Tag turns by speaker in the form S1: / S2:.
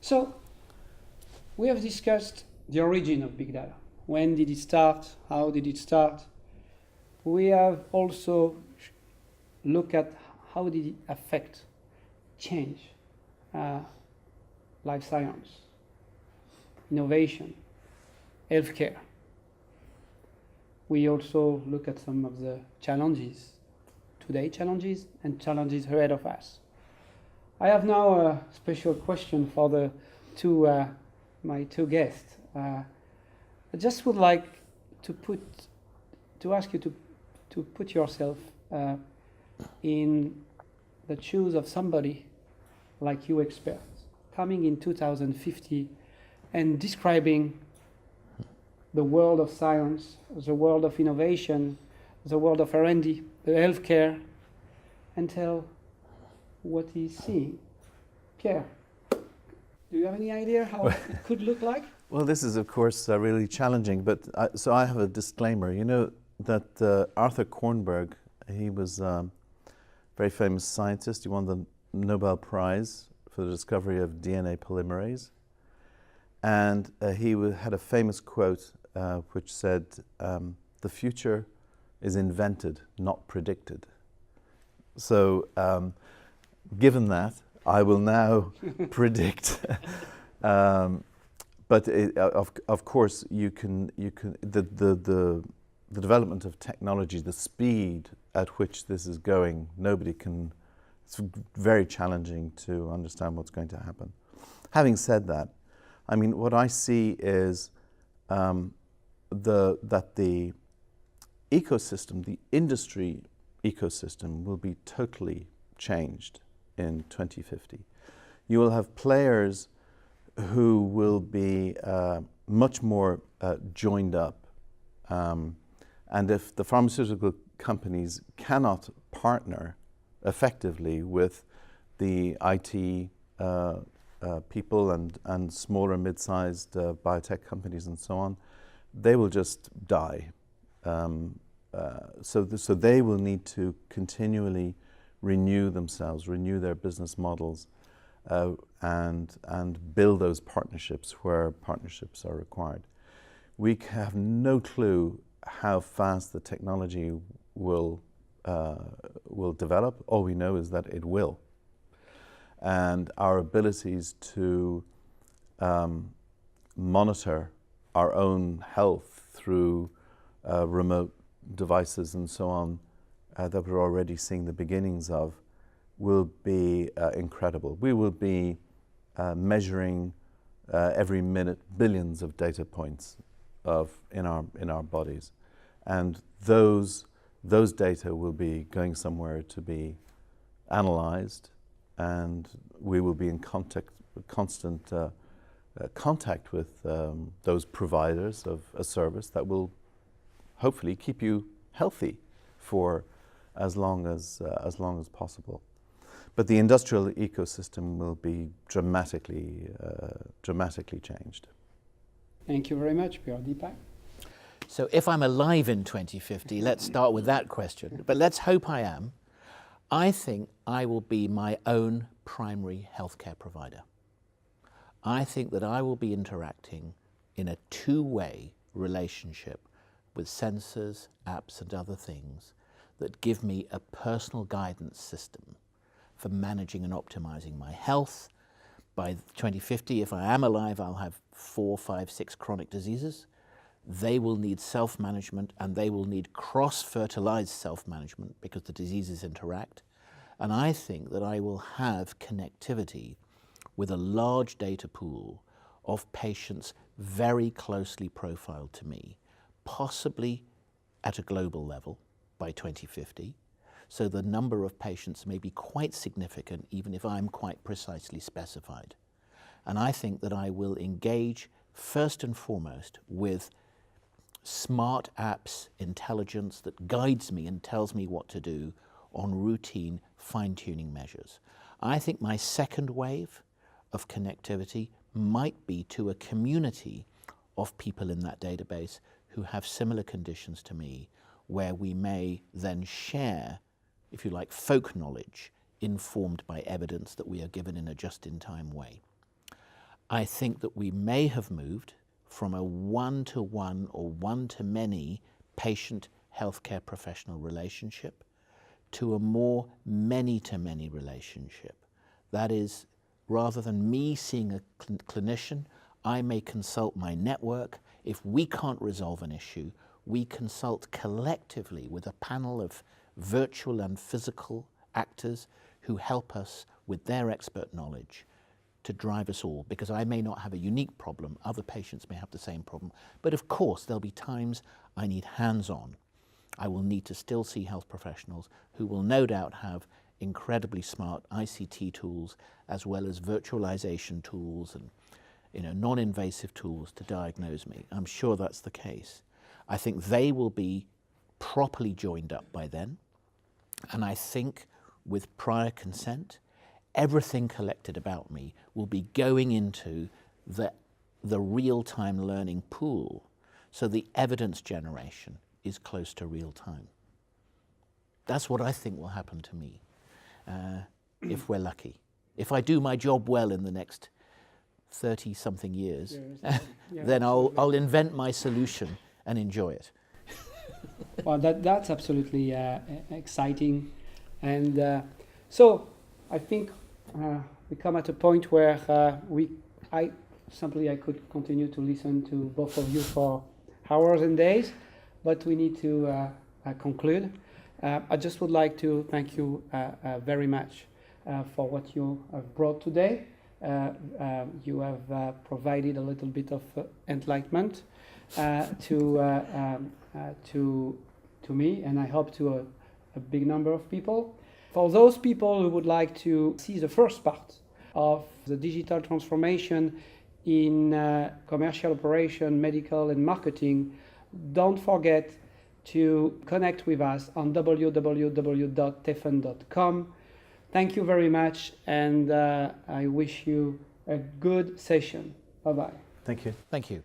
S1: So we have discussed the origin of big data. When did it start? How did it start? We have also looked at how did it affect, change, life science, innovation, healthcare. We also look at some of the challenges, today challenges and challenges ahead of us. I have now a special question for my two guests. I just would like to ask you to put yourself in the shoes of somebody like you experts coming in 2050 and describing the world of science, the world of innovation, the world of R&D, the healthcare, and tell what he's seeing. Pierre, do you have any idea how it could look like?
S2: Well, this is, of course, really challenging, but so I have a disclaimer. You know that Arthur Kornberg, he was a very famous scientist. He won the Nobel Prize for the discovery of DNA polymerase. And he had a famous quote which said, the future is invented, not predicted. So given that, I will now predict. But of course, the development of technology, the speed at which this is going, it's very challenging to understand what's going to happen. Having said that, I mean, what I see is that the ecosystem, the industry ecosystem, will be totally changed in 2050. You will have players who will be much more joined up. And if the pharmaceutical companies cannot partner effectively with the IT people and smaller mid-sized biotech companies and so on, they will just die. So they will need to continually renew themselves, renew their business models, and build those partnerships where partnerships are required. We have no clue how fast the technology will develop. All we know is that it will. And our abilities to monitor our own health through remote devices and so on that we're already seeing the beginnings of will be incredible. We will be measuring every minute billions of data points in our bodies, and those data will be going somewhere to be analyzed, and we will be in constant contact with those providers of a service that will hopefully keep you healthy for as long as possible. But the industrial ecosystem will be dramatically changed.
S1: Thank you very much, Pierre. Dipak?
S3: So if I'm alive in 2050, let's start with that question. But let's hope I am. I think I will be my own primary healthcare provider. I think that I will be interacting in a two-way relationship with sensors, apps, and other things that give me a personal guidance system for managing and optimizing my health. By 2050, if I am alive, I'll have 4, 5, 6 chronic diseases. They will need self-management, and they will need cross-fertilized self-management because the diseases interact. And I think that I will have connectivity with a large data pool of patients very closely profiled to me, possibly at a global level by 2050. So the number of patients may be quite significant, even if I'm quite precisely specified. And I think that I will engage first and foremost with smart apps, intelligence that guides me and tells me what to do on routine fine-tuning measures. I think my second wave of connectivity might be to a community of people in that database who have similar conditions to me, where we may then share, if you like, folk knowledge informed by evidence that we are given in a just-in-time way. I think that we may have moved from a one-to-one or one-to-many patient healthcare professional relationship to a more many-to-many relationship. That is, rather than me seeing a clinician, I may consult my network. If we can't resolve an issue, we consult collectively with a panel of virtual and physical actors who help us with their expert knowledge to drive us all, because I may not have a unique problem, other patients may have the same problem, but of course there'll be times I need hands-on. I will need to still see health professionals who will no doubt have incredibly smart ICT tools as well as virtualization tools and non-invasive tools to diagnose me. I'm sure that's the case. I think they will be properly joined up by then, and I think with prior consent, everything collected about me will be going into the real-time learning pool, so the evidence generation is close to real time. That's what I think will happen to me, if we're lucky. If I do my job well in the next 30-something years, then I'll invent my solution and enjoy it.
S1: Well, that's absolutely exciting. And so I think we come at a point where I could continue to listen to both of you for hours and days, but we need to conclude. I just would like to thank you very much for what you have brought today. You have provided a little bit of enlightenment to me, and I hope to a big number of people. For those people who would like to see the first part of the digital transformation in commercial operation, medical and marketing, don't forget to connect with us on www.tefen.com. Thank you very much, and I wish you a good session. Bye-bye.
S2: Thank you.
S3: Thank you.